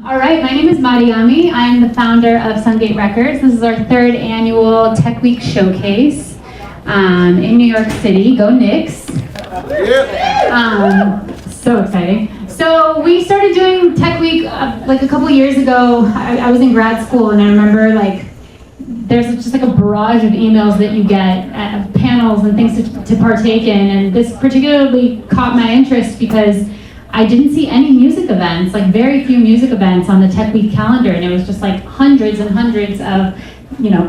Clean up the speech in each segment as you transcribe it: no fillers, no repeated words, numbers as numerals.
All right, my name is Mariami. I'm the founder of Sungate Records. This is our third annual Tech Week Showcase in New York City. Go Knicks. So exciting. So we started doing Tech Week like a couple years ago. I was in grad school, and I remember like there's just like a barrage of emails that you get, panels and things to partake in, and this particularly caught my interest because I didn't see any music events, like very few music events on the Tech Week calendar, and it was just like hundreds and hundreds of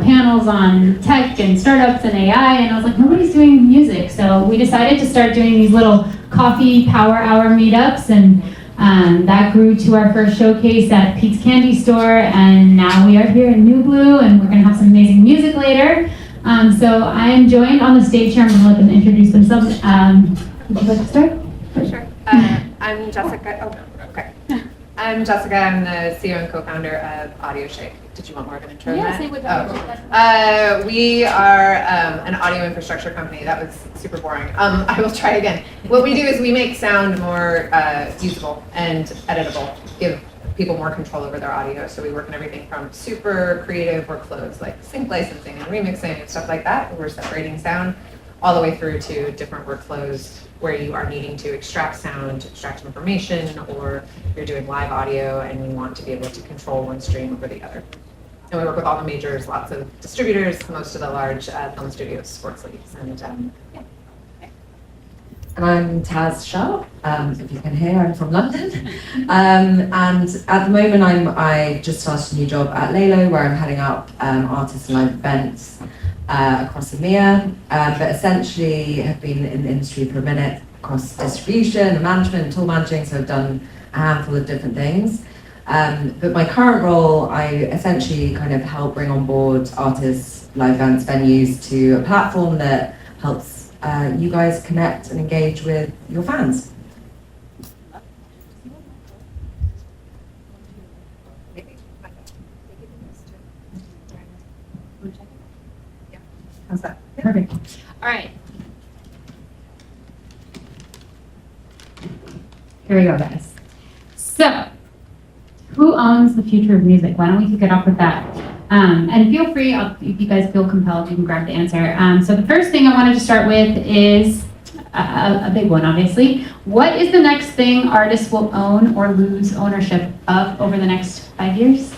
panels on tech and startups and AI, and I was like, nobody's doing music. So we decided to start doing these little coffee power hour meetups, and that grew to our first showcase at Pete's Candy Store, and now we are here in New Blue, and we're gonna have some amazing music later. So I am joined on the stage here. I'm gonna let them introduce themselves. Would you like to start? For sure. I'm Jessica. Oh, okay. I'm Jessica. I'm the CEO and co-founder of Audioshake. Did you want more of an intro? Yeah, say what we are an audio infrastructure company. That was super boring. I will try again. What we do is we make sound more usable and editable, give people more control over their audio. So we work on everything from super creative workflows like sync licensing and remixing and stuff like that, where we're separating sound, all the way through to different workflows where you are needing to extract sound, extract information, or you're doing live audio and you want to be able to control one stream over the other. And we work with all the majors, lots of distributors, most of the large film studios, sports leagues, and yeah. And I'm Taz Sharp. If you can hear, I'm from London. And at the moment, I just started a new job at Laylo, where I'm heading up artists and live events across EMEA, but essentially have been in the industry for a minute across distribution and management and tool managing, so I've done a handful of different things. But my current role, I essentially kind of help bring on board artists, live events, venues to a platform that helps you guys connect and engage with your fans. How's that? Perfect. All right. Here we go, guys. So, who owns the future of music? Why don't we kick it off with that? And feel free, if you guys feel compelled, you can grab the answer. So the first thing I wanted to start with is a big one, obviously. What is the next thing artists will own or lose ownership of over the next 5 years?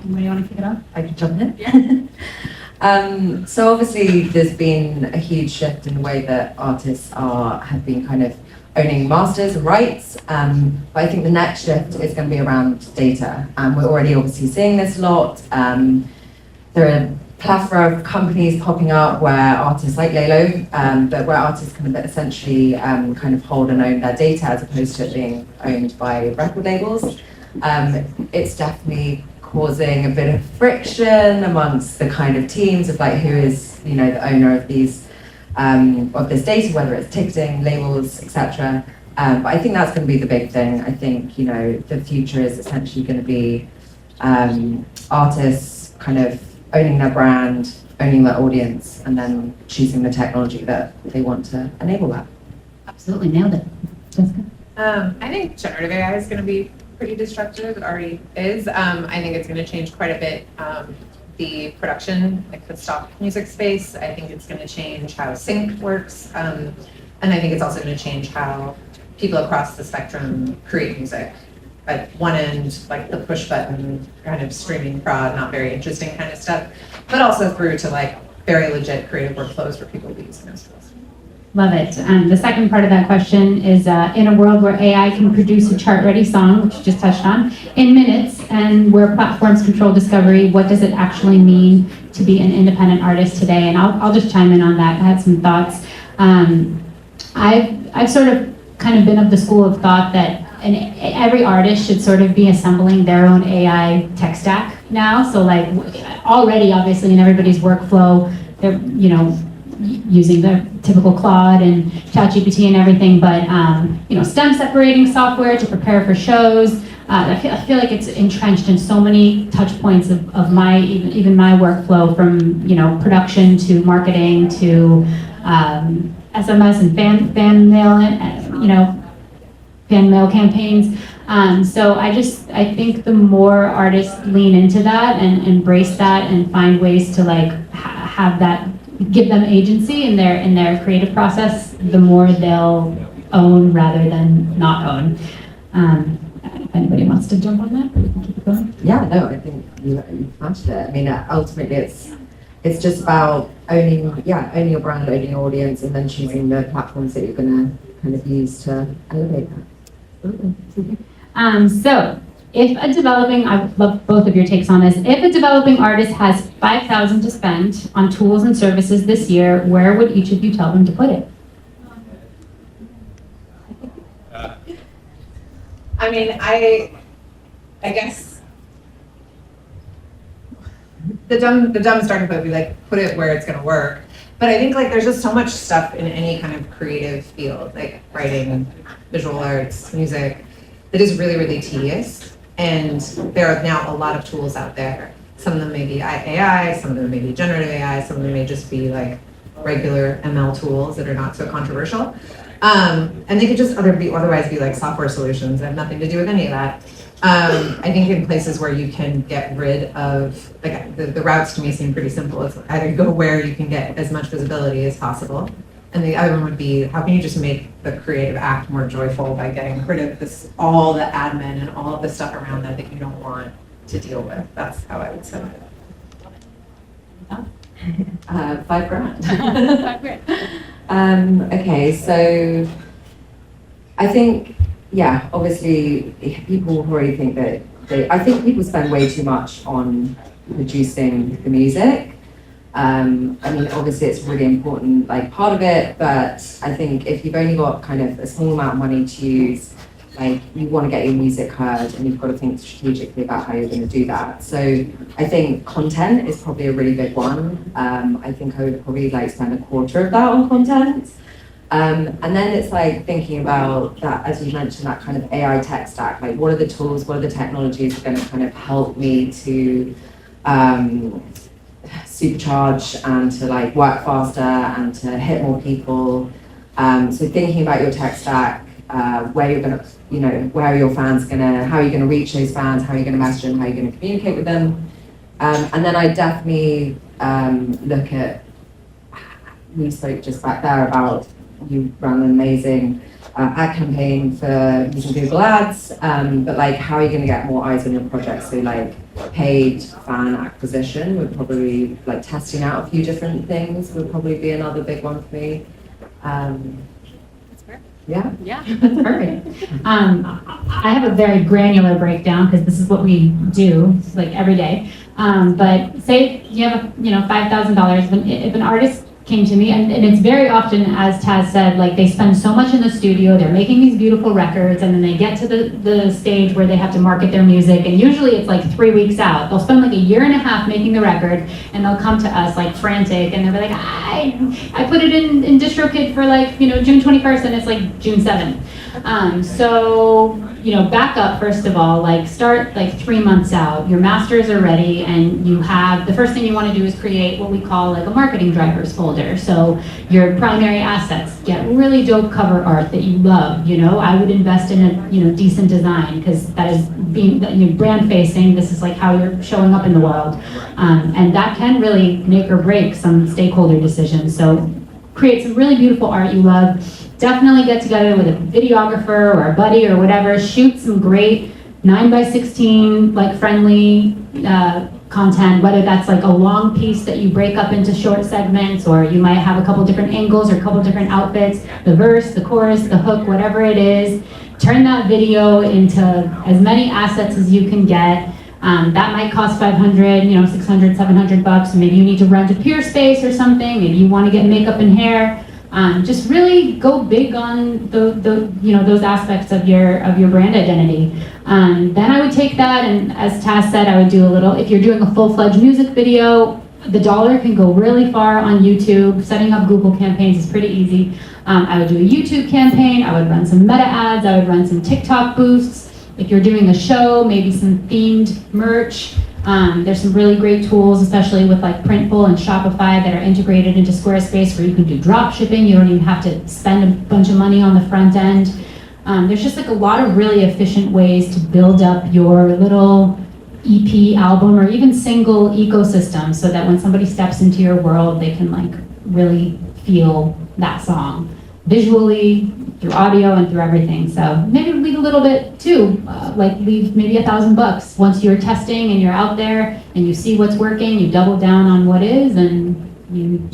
Anybody want to kick it off? I can jump in. Yeah. So obviously there's been a huge shift in the way that artists have been kind of owning masters and rights, but I think the next shift is going to be around data, and we're already obviously seeing this a lot. There are a plethora of companies popping up where artists like Laylo, but where artists can essentially kind of hold and own their data as opposed to it being owned by record labels. It's definitely causing a bit of friction amongst the kind of teams of like who is the owner of these of this data, whether it's ticketing, labels, etc. But I think that's going to be the big thing. I think the future is essentially going to be artists kind of owning their brand, owning their audience, and then choosing the technology that they want to enable that. Absolutely nailed it. Jessica? I think generative AI is going to be pretty disruptive. It already is. I think it's going to change quite a bit the production, like the stock music space. I think it's going to change how sync works, and I think it's also going to change how people across the spectrum create music. At one end, like the push button kind of streaming prod, not very interesting kind of stuff, but also through to like very legit creative workflows where people will be using those tools. Love it. The second part of that question is, in a world where AI can produce a chart-ready song, which you just touched on, in minutes, and where platforms control discovery, what does it actually mean to be an independent artist today? And I'll just chime in on that. I had some thoughts. I've sort of kind of been of the school of thought that every artist should sort of be assembling their own AI tech stack now. So like already, obviously, in everybody's workflow, they're using the typical Claude and ChatGPT and everything, but stem separating software to prepare for shows. I feel like it's entrenched in so many touch points of my even my workflow, from production to marketing to SMS and fan mail, fan mail campaigns. So I think the more artists lean into that and embrace that and find ways to like have that, give them agency in their creative process, the more they'll own rather than not own. If anybody wants to jump on that, we can keep it going. Yeah, no, I think you smashed it. I mean, ultimately, it's just about owning your brand, owning your audience, and then choosing the platforms that you're going to kind of use to elevate that. So, if a developing, I would love both of your takes on this. If a developing artist has $5,000 to spend on tools and services this year, where would each of you tell them to put it? I mean, I guess the dumb starting point would be like, put it where it's gonna work. But I think like there's just so much stuff in any kind of creative field, like writing, visual arts, music, that is really, really tedious. And there are now a lot of tools out there. Some of them may be AI, some of them may be generative AI, some of them may just be like regular ML tools that are not so controversial. And they could just otherwise be like software solutions that have nothing to do with any of that. I think in places where you can get rid of, like the routes to me seem pretty simple. It's either go where you can get as much visibility as possible. And the other one would be, how can you just make the creative act more joyful by getting rid of this, all the admin and all of the stuff around that you don't want to deal with. That's how I would sum it up. $5,000. $5,000. Okay, so I think, yeah, obviously people already think that I think people spend way too much on producing the music. I mean, obviously it's really important, like part of it, but I think if you've only got kind of a small amount of money to use, like you want to get your music heard and you've got to think strategically about how you're going to do that. So I think content is probably a really big one. I think I would probably like spend a quarter of that on content. And then it's like thinking about that, as you mentioned, that kind of AI tech stack, like what are the tools, what are the technologies that are going to kind of help me to supercharge and to like work faster and to hit more people. So thinking about your tech stack, where you're going to, where are your fans going to, how are you going to reach those fans, how are you going to message them, how are you going to communicate with them. And then I definitely look at, we spoke just back there about, you ran an amazing ad campaign for using Google Ads, but like how are you going to get more eyes on your project? So like paid fan acquisition would probably, like testing out a few different things would probably be another big one for me. That's fair. Yeah. Yeah, that's perfect. I have a very granular breakdown because this is what we do like every day. But say you have $5,000. If an artist came to me, and it's very often, as Taz said, like they spend so much in the studio, they're making these beautiful records, and then they get to the stage where they have to market their music, and usually it's like 3 weeks out. They'll spend like a year and a half making the record, and they'll come to us like frantic, and they'll be like, I put it in DistroKid for like, June 21st, and it's like June 7th. So, back up, first of all, like start like 3 months out, your masters are ready, and you have, the first thing you want to do is create what we call like a marketing drivers folder. So your primary assets, get really dope cover art that you love, I would invest in a, decent design, because that is being, brand facing, this is like how you're showing up in the world. And that can really make or break some stakeholder decisions. So create some really beautiful art you love. Definitely get together with a videographer or a buddy or whatever, shoot some great 9x16 like friendly content, whether that's like a long piece that you break up into short segments, or you might have a couple different angles or a couple different outfits, the verse, the chorus, the hook, whatever it is. Turn that video into as many assets as you can get. That might cost $500, $600, $700. Maybe you need to rent a peer space or something. Maybe you want to get makeup and hair. Just really go big on those aspects of your brand identity. Then I would take that, and as Taz said, I would do a little, if you're doing a full-fledged music video, the dollar can go really far on YouTube. Setting up Google campaigns is pretty easy. I would do a YouTube campaign, I would run some meta ads, I would run some TikTok boosts. If you're doing a show, maybe some themed merch. There's some really great tools, especially with like Printful and Shopify, that are integrated into Squarespace, where you can do drop shipping. You don't even have to spend a bunch of money on the front end. There's just like a lot of really efficient ways to build up your little EP album or even single ecosystem so that when somebody steps into your world, they can like really feel that song visually, through audio and through everything. So maybe leave a little bit too, like leave maybe $1,000. Once you're testing and you're out there and you see what's working, you double down on what is and you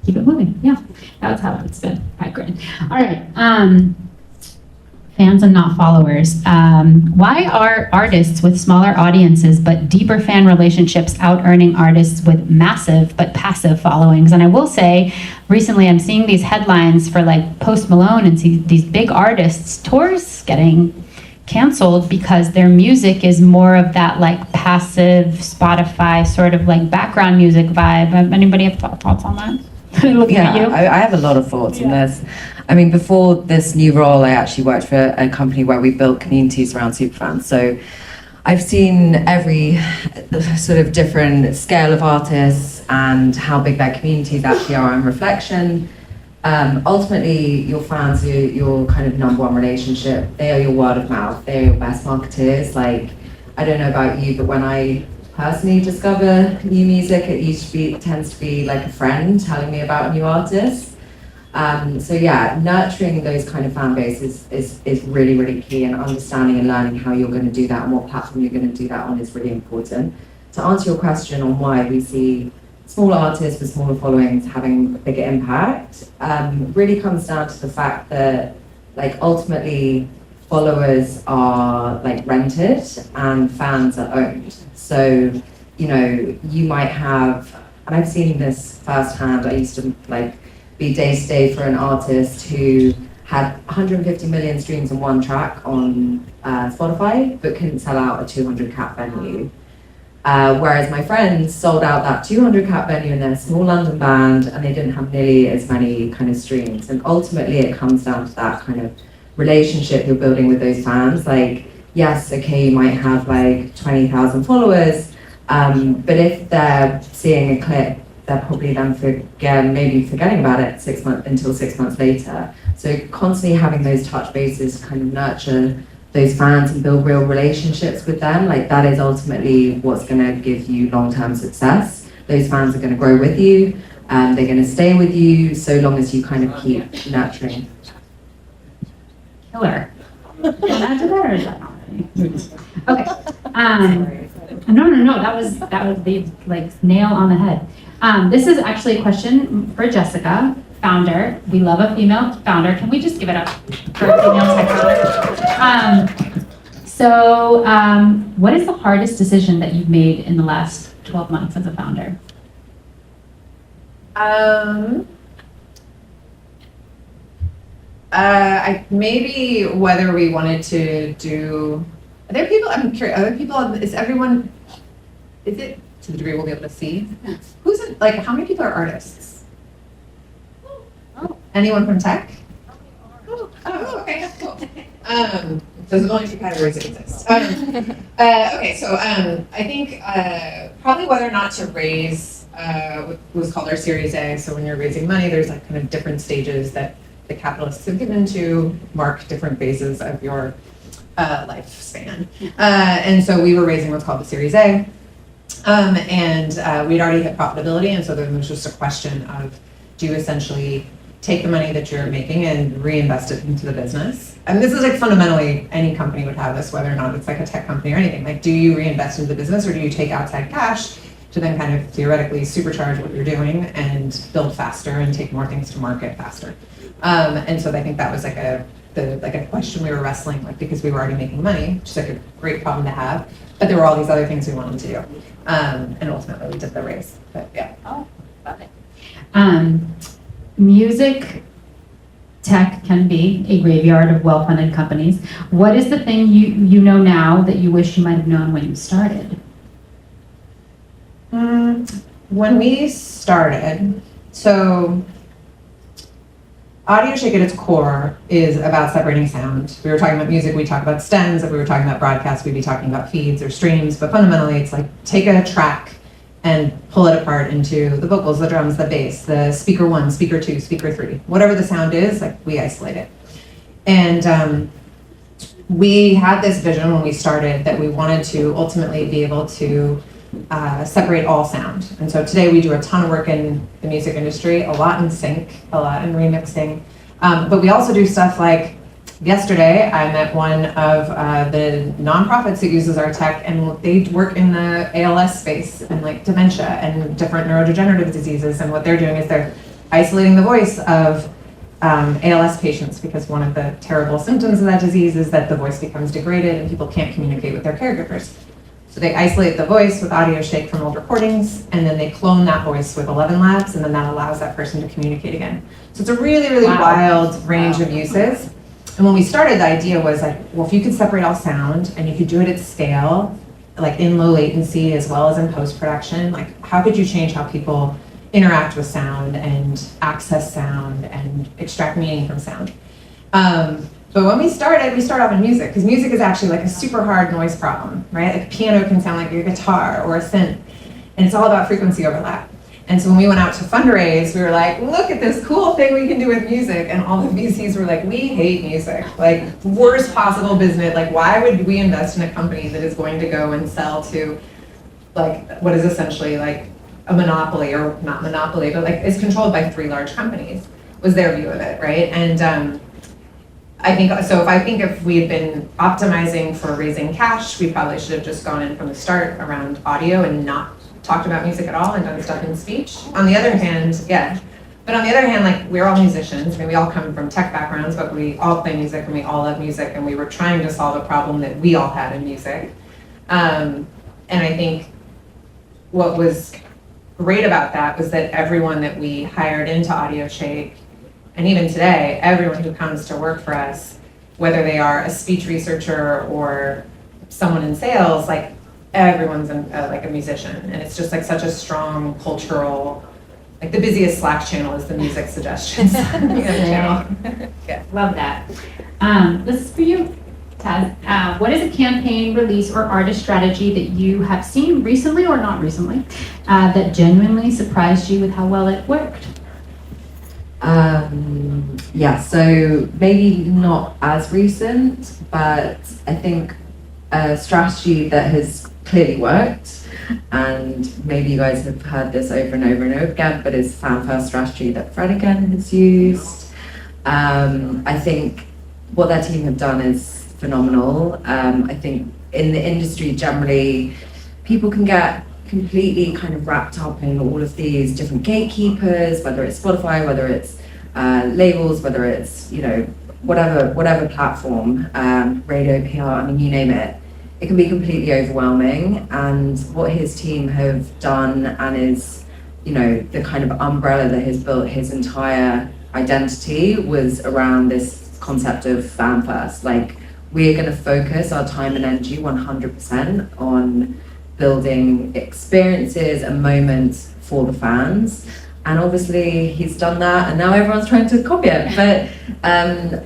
keep it moving. Yeah, that's how it's been. All right, great. All right. Fans and not followers. Why are artists with smaller audiences but deeper fan relationships out-earning artists with massive but passive followings? And I will say, recently I'm seeing these headlines for like Post Malone and see these big artists' tours getting canceled because their music is more of that like passive Spotify sort of like background music vibe. Anybody have thoughts on that? Looking at you. I have a lot of thoughts on this. I mean, before this new role, I actually worked for a company where we built communities around superfans. So I've seen every sort of different scale of artists and how big their communities actually are in reflection. Ultimately, your fans are your kind of number one relationship. They are your word of mouth. They are your best marketers. Like, I don't know about you, but when I personally discover new music, it tends to be like a friend telling me about a new artist. So yeah, nurturing those kind of fan bases is really, really key, and understanding and learning how you're going to do that and what platform you're going to do that on is really important. To answer your question on why we see smaller artists with smaller followings having a bigger impact, really comes down to the fact that like ultimately followers are like rented and fans are owned. So, you know, you might have, and I've seen this firsthand, I used to like be day-to-day for an artist who had 150 million streams on one track on Spotify, but couldn't sell out a 200 cap venue. Whereas my friends sold out that 200 cap venue in their small London band, and they didn't have nearly as many kind of streams. And ultimately it comes down to that kind of relationship you're building with those fans. Like, yes, okay, you might have like 20,000 followers, but if they're seeing a clip, they're probably then forgetting about it 6 months until 6 months later. So constantly having those touch bases to kind of nurture those fans and build real relationships with them, like that is ultimately what's going to give you long-term success. Those fans are going to grow with you, they're going to stay with you so long as you kind of keep nurturing. Killer. Can I add to that, or is that not okay? No. That was the like nail on the head. This is actually a question for Jessica, founder. We love a female founder. Can we just give it up for a female tech founder? What is the hardest decision that you've made in the last 12 months as a founder? Maybe whether we wanted to do. Are there people? I'm curious. Are there people? Is it to the degree we'll be able to see? Who's it? Like, how many people are artists? Anyone from tech? Oh, okay, that's cool. Those are the only two categories that exist. Okay, so I think probably whether or not to raise what was called our Series A. So when you're raising money, there's like kind of different stages that the capitalists have given to mark different phases of your lifespan. And so we were raising what's called the Series A. And we'd already hit profitability, and so then was just a question of, do you essentially take the money that you're making and reinvest it into the business? And this is like fundamentally, any company would have this, whether or not it's like a tech company or anything. Like, do you reinvest into the business, or do you take outside cash to then kind of theoretically supercharge what you're doing and build faster and take more things to market faster? And so I think that was like a question we were wrestling with, because we were already making money, which is like a great problem to have, but there were all these other things we wanted to do. And ultimately we did the raise, but yeah. Oh, love it. Music tech can be a graveyard of well-funded companies. What is the thing you know now that you wish you might have known when you started? When we started, so Audioshake at its core is about separating sound. We were talking about music, we talk about stems. If we were talking about broadcast, we'd be talking about feeds or streams, but fundamentally it's like take a track and pull it apart into the vocals, the drums, the bass, the speaker 1, speaker 2, speaker 3, whatever the sound is, like we isolate it. And we had this vision when we started that we wanted to ultimately be able to separate all sound. And so today we do a ton of work in the music industry, a lot in sync, a lot in remixing. But we also do stuff like yesterday I met one of the nonprofits that uses our tech, and they work in the ALS space and like dementia and different neurodegenerative diseases. And what they're doing is they're isolating the voice of ALS patients, because one of the terrible symptoms of that disease is that the voice becomes degraded and people can't communicate with their caregivers. So they isolate the voice with Audioshake from old recordings, and then they clone that voice with 11 labs, and then that allows that person to communicate again. So it's a really, really wild range of uses. And when we started, the idea was like, well, if you could separate all sound and you could do it at scale, like in low latency as well as in post-production, like how could you change how people interact with sound and access sound and extract meaning from sound? But when we started off in music, because music is actually like a super hard noise problem, right? Like a piano can sound like your guitar or a synth, and it's all about frequency overlap. And so when we went out to fundraise, we were like, look at this cool thing we can do with music. And all the VCs were like, we hate music, like worst possible business. Like, why would we invest in a company that is going to go and sell to like what is essentially like a monopoly, or not monopoly, but like is controlled by 3 large companies, was their view of it, right? And I think if we had been optimizing for raising cash, we probably should have just gone in from the start around audio and not talked about music at all and done stuff in speech. On the other hand, like we're all musicians. I mean, we all come from tech backgrounds, but we all play music and we all love music, and we were trying to solve a problem that we all had in music. And I think what was great about that was that everyone that we hired into Audioshake, and even today, everyone who comes to work for us, whether they are a speech researcher or someone in sales, like everyone's like a musician. And it's just like such a strong cultural, like the busiest Slack channel is the music suggestions channel. Yeah. Love that. This is for you, Taz. What is a campaign, release, or artist strategy that you have seen recently or not recently that genuinely surprised you with how well it worked? Yeah, so maybe not as recent, but I think a strategy that has clearly worked, and maybe you guys have heard this over and over and over again, but it's fan-first strategy that Fred again has used. I think what their team have done is phenomenal. I think in the industry generally, people can get completely kind of wrapped up in all of these different gatekeepers, whether it's Spotify, whether it's labels, whether it's, you know, whatever platform, radio, PR, I mean, you name it. It can be completely overwhelming. And what his team have done, and is, you know, the kind of umbrella that has built his entire identity, was around this concept of fan first. Like, we're going to focus our time and energy 100% on building experiences and moments for the fans. And obviously he's done that, and now everyone's trying to copy it. But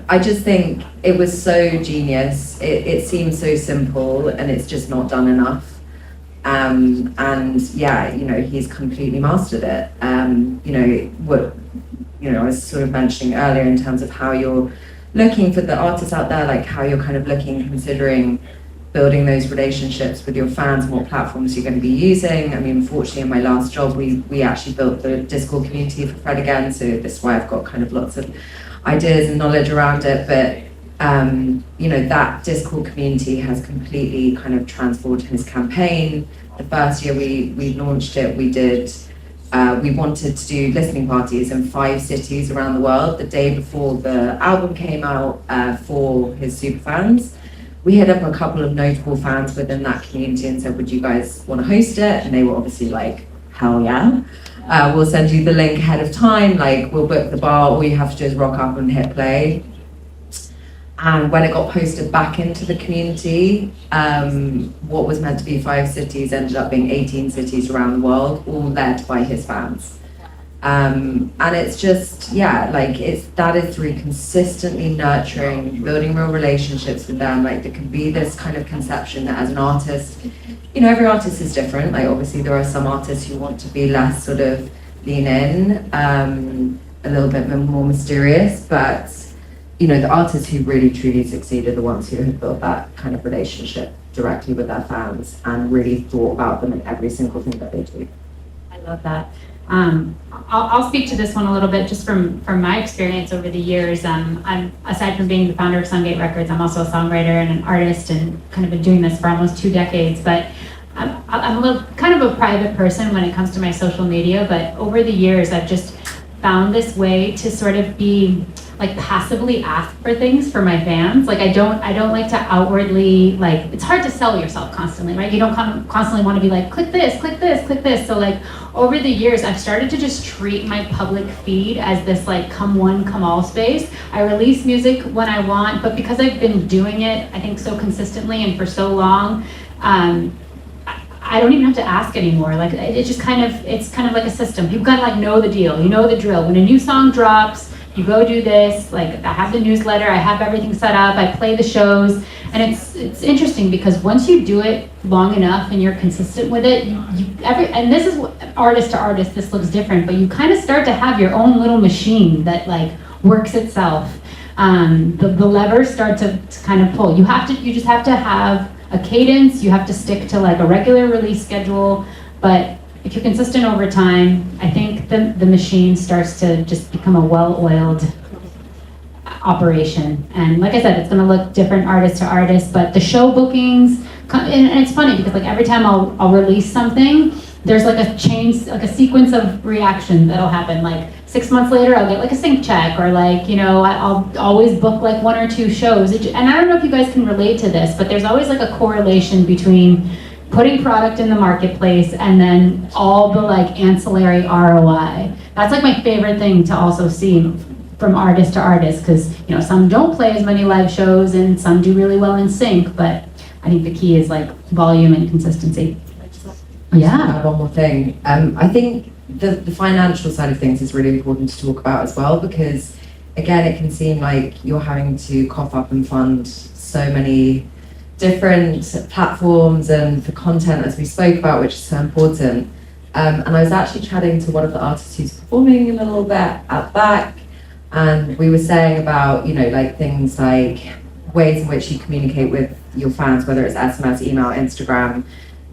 I just think it was so genius. It seems so simple, and it's just not done enough. And yeah, you know, he's completely mastered it. You know, what, you know, I was sort of mentioning earlier in terms of how you're looking for the artists out there, like how you're kind of looking, considering building those relationships with your fans and what platforms you're going to be using. I mean, unfortunately, in my last job, we actually built the Discord community for Fred again, so this is why I've got kind of lots of ideas and knowledge around it. But you know, that Discord community has completely kind of transformed his campaign. The first year we launched it, we wanted to do listening parties in 5 cities around the world the day before the album came out for his super fans. We hit up a couple of notable fans within that community and said, would you guys want to host it? And they were obviously like, hell yeah. We'll send you the link ahead of time, like we'll book the bar, all you have to do is rock up and hit play. And when it got posted back into the community, what was meant to be 5 cities ended up being 18 cities around the world, all led by his fans. And it's just, yeah, like that is through consistently nurturing, building real relationships with them. Like, there can be this kind of conception that as an artist, you know, every artist is different. Like, obviously there are some artists who want to be less sort of lean in, a little bit more mysterious, but the artists who really truly succeed are the ones who have built that kind of relationship directly with their fans and really thought about them in every single thing that they do. I love that. I'll speak to this one a little bit just from my experience over the years. I'm aside from being the founder of Sungate Records, I'm also a songwriter and an artist, and kind of been doing this for almost 2 decades. But I'm a little kind of a private person when it comes to my social media. But over the years, I've just found this way to sort of be like passively ask for things for my fans. Like I don't like to outwardly, like, it's hard to sell yourself constantly, right? You don't constantly want to be like, click this, click this, click this. So like over the years, I've started to just treat my public feed as this like come one, come all space. I release music when I want, but because I've been doing it, I think so consistently and for so long, I don't even have to ask anymore. Like it's kind of like a system. People kind of like know the deal, you know the drill. When a new song drops, you go do this. Like I have the newsletter, I have everything set up, I play the shows, and it's interesting because once you do it long enough and you're consistent with it, and this is what, artist to artist, this looks different, but you kind of start to have your own little machine that like works itself. The levers start to kind of pull. You just have to have a cadence. You have to stick to like a regular release schedule, but if you're consistent over time, I think the machine starts to just become a well-oiled operation. And like I said, it's going to look different artist to artist, but the show bookings, and it's funny because like every time I'll release something, there's like a change, like a sequence of reaction that'll happen. Like 6 months later, I'll get like a sync check, or like, I'll always book like 1 or 2 shows. And I don't know if you guys can relate to this, but there's always like a correlation between putting product in the marketplace and then all the like ancillary ROI. That's like my favorite thing to also see from artist to artist, because some don't play as many live shows and some do really well in sync, but I think the key is like volume and consistency. Yeah. One more thing. I think the financial side of things is really important to talk about as well, because again, it can seem like you're having to cough up and fund so many different platforms and for content, as we spoke about, which is so important. And I was actually chatting to one of the artists who's performing a little bit at back, and we were saying about, like things like ways in which you communicate with your fans, whether it's SMS, email, Instagram.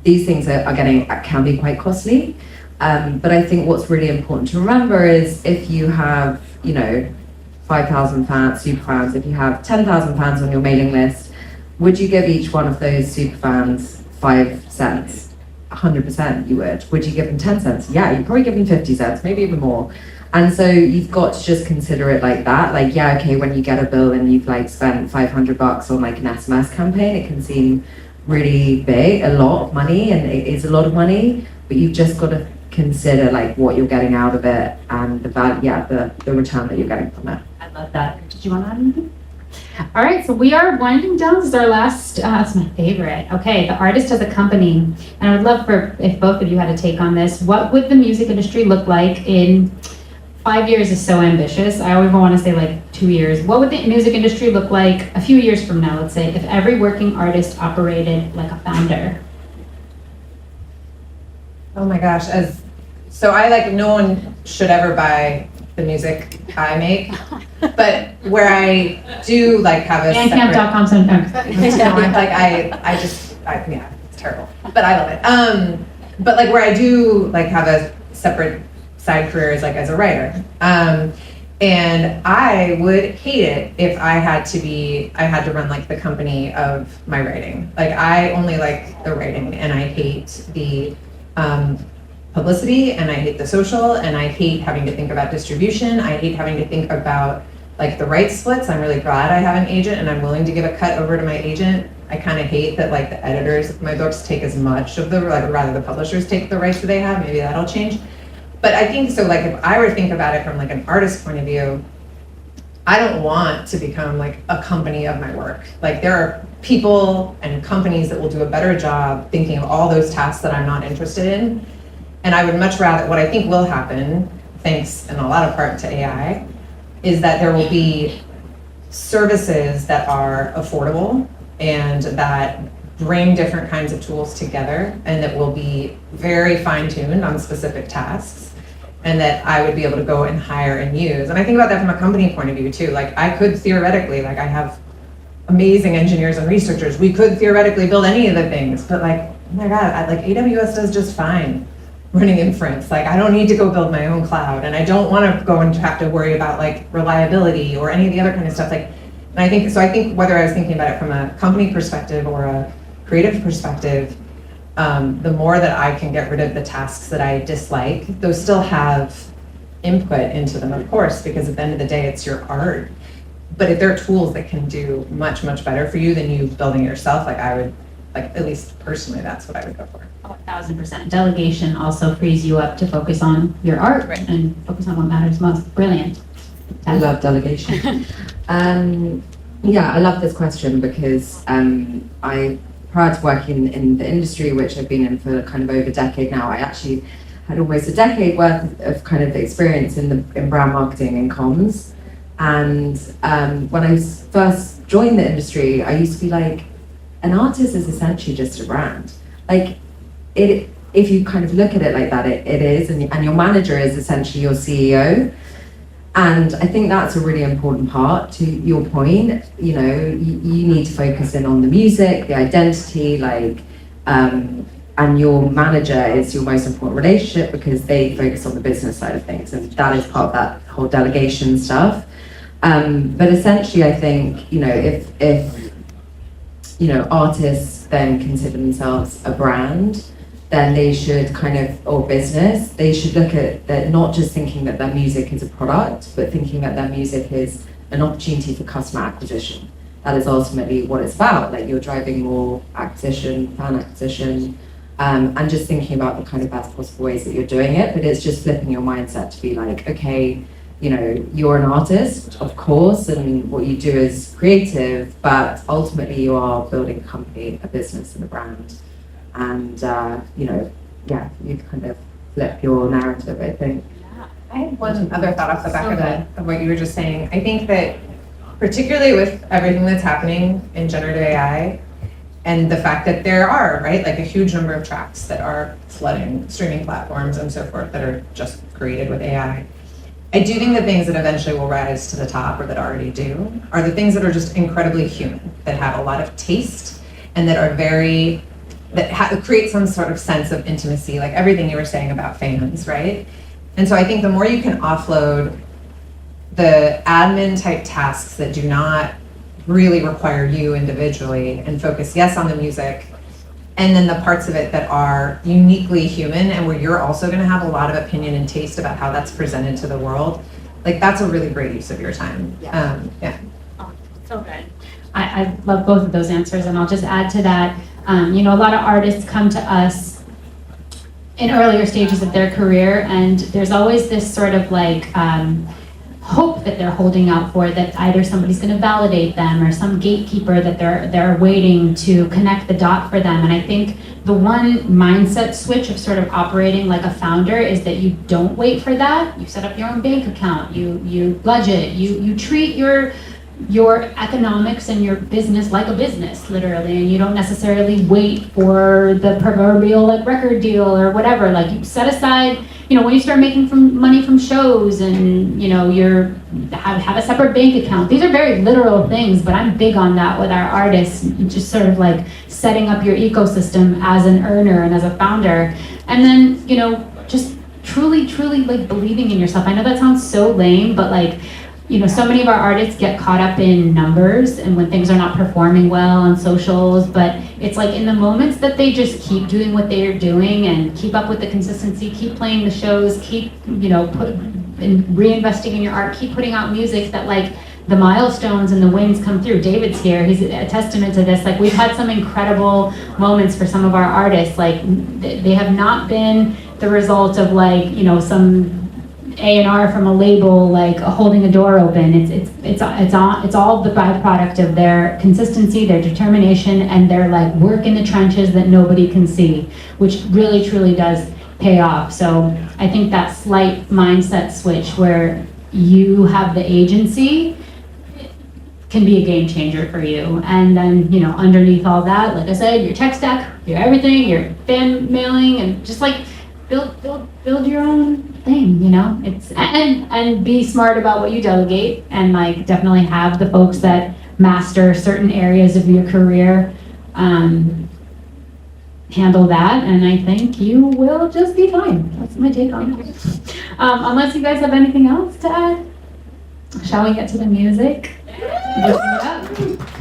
These things can be quite costly. But I think what's really important to remember is if you have, 5,000 fans, super fans, if you have 10,000 fans on your mailing list, would you give each one of those super fans 5 cents? 100% you would. Would you give them 10 cents? Yeah, you'd probably give them 50 cents, maybe even more. And so you've got to just consider it like that. Like, yeah, okay, when you get a bill and you've like spent $500 on like an SMS campaign, it can seem really big, a lot of money, and it is a lot of money, but you've just got to consider like what you're getting out of it and the value, the return that you're getting from it. I love that. Did you want to add anything? All right, so we are winding down. This is our last, it's my favorite. Okay, the artist as a company. And I would love if both of you had a take on this. What would the music industry look like in 5 years is so ambitious. I always want to say like 2 years. What would the music industry look like a few years from now, let's say, if every working artist operated like a founder? Oh my gosh, so I like, no one should ever buy the music I make, but where I do like have a Bandcamp.com sometimes. Yeah, it's terrible, but I love it. But like where I do like have a separate side career is like as a writer. And I would hate it if I had to run like the company of my writing. Like I only like the writing and I hate the publicity, and I hate the social, and I hate having to think about distribution. I hate having to think about like the rights splits. I'm really glad I have an agent and I'm willing to give a cut over to my agent. I kind of hate that like the editors of my books take as much of rather the publishers take the rights that they have. Maybe that'll change. But I think so like if I were to think about it from like an artist's point of view, I don't want to become like a company of my work. Like there are people and companies that will do a better job thinking of all those tasks that I'm not interested in. And I would much rather, what I think will happen, thanks in a lot of part to AI, is that there will be services that are affordable and that bring different kinds of tools together and that will be very fine-tuned on specific tasks. and that I would be able to go and hire and use. And I think about that from a company point of view too. Like I could theoretically, like I have amazing engineers and researchers. We could theoretically build any of the things, but like, oh my God, like AWS does just fine running inference. Like I don't need to go build my own cloud, and I don't want to go and have to worry about like reliability or any of the other kind of stuff. Like, and I think whether I was thinking about it from a company perspective or a creative perspective, the more that I can get rid of the tasks that I dislike, those still have input into them, of course, because at the end of the day, it's your art. But if there are tools that can do much, much better for you than you building it yourself, like I would, like at least personally, that's what I would go for. 1,000%. Delegation also frees you up to focus on your art Right. and focus on what matters most. Brilliant. I love delegation. Yeah, I love this question because prior to working in the industry, which I've been in for kind of over a decade now, I actually had almost a decade worth of kind of experience in brand marketing and comms. And when I first joined the industry, I used to be like, an artist is essentially just a brand. Like, if you kind of look at it like that, it is, and your manager is essentially your CEO. And I think that's a really important part to your point. You know, you need to focus in on the music, the identity, like, and your manager is your most important relationship because they focus on the business side of things, and that is part of that whole delegation stuff. But essentially, I think, you know, if you know, artists then consider themselves a brand, then they should kind of, or business, they should look at that, not just thinking that their music is a product, but thinking that their music is an opportunity for customer acquisition. That is ultimately what it's about. Like, you're driving more acquisition, fan acquisition, and just thinking about the kind of best possible ways that you're doing it. But it's just flipping your mindset to be like, okay, you know, you're an artist, of course, and what you do is creative, but ultimately you are building a company, a business, and a brand. And, you know, yeah, you kind of flip your narrative, I think. I had one other thought off the back of what you were just saying. I think that particularly with everything that's happening in generative AI and the fact that there are, right, like a huge number of tracks that are flooding streaming platforms and so forth that are just created with AI. I do think the things that eventually will rise to the top, or that already do, are the things that are just incredibly human, that have a lot of taste and that are very, create some sort of sense of intimacy, like everything you were saying about fans, right? And so I think the more you can offload the admin type tasks that do not really require you individually and focus, yes, on the music, and then the parts of it that are uniquely human and where you're also going to have a lot of opinion and taste about how that's presented to the world, like that's a really great use of your time. Yeah. Yeah. Oh, so good. I love both of those answers, and I'll just add to that. You know, a lot of artists come to us in earlier stages of their career, and there's always this sort of like hope that they're holding out for, that either somebody's going to validate them or some gatekeeper that they're waiting to connect the dot for them. And I think the one mindset switch of sort of operating like a founder is that you don't wait for that. You set up your own bank account, you budget, you treat your economics and your business like a business, literally, and you don't necessarily wait for the proverbial like record deal or whatever. Like, you set aside, you know, when you start making money from shows, and you know, have a separate bank account. These are very literal things, but I'm big on that with our artists, just sort of like setting up your ecosystem as an earner and as a founder, and then, you know, just truly like believing in yourself. I know that sounds so lame, but like, you know, so many of our artists get caught up in numbers and when things are not performing well on socials, but it's like in the moments that they just keep doing what they're doing and keep up with the consistency, keep playing the shows, keep, you know, reinvesting in your art, keep putting out music, that like the milestones and the wins come through. David's here, he's a testament to this. Like, we've had some incredible moments for some of our artists. Like, they have not been the result of like, you know, some A&R from a label like holding a door open. It's all the byproduct of their consistency, their determination, and their like work in the trenches that nobody can see, which really truly does pay off. So I think that slight mindset switch where you have the agency can be a game changer for you. And then, you know, underneath all that, like I said, your tech stack, your everything, your fan mailing, and just like build your own thing, you know? It's, and be smart about what you delegate, and like definitely have the folks that master certain areas of your career, handle that, and I think you will just be fine. That's my take on it. Unless you guys have anything else to add, shall we get to the music?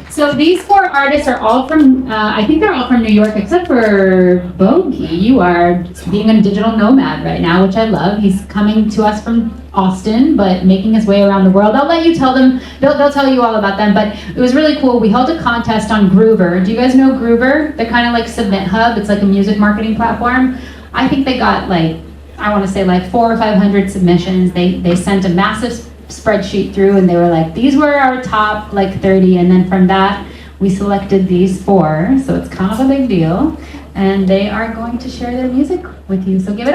So these 4 artists are all from, I think they're all from New York, except for Bogey. You are being a digital nomad right now, which I love. He's coming to us from Austin, but making his way around the world. I'll let you tell them, they'll tell you all about them, but it was really cool. We held a contest on Groover. Do you guys know Groover? They're kind of like Submit Hub. It's like a music marketing platform. I think they got like, I want to say like 400 or 500 submissions. They sent a massive spreadsheet through, and they were like, these were our top like 30, and then from that we selected these 4, so it's kind of a big deal, and they are going to share their music with you, so give it up.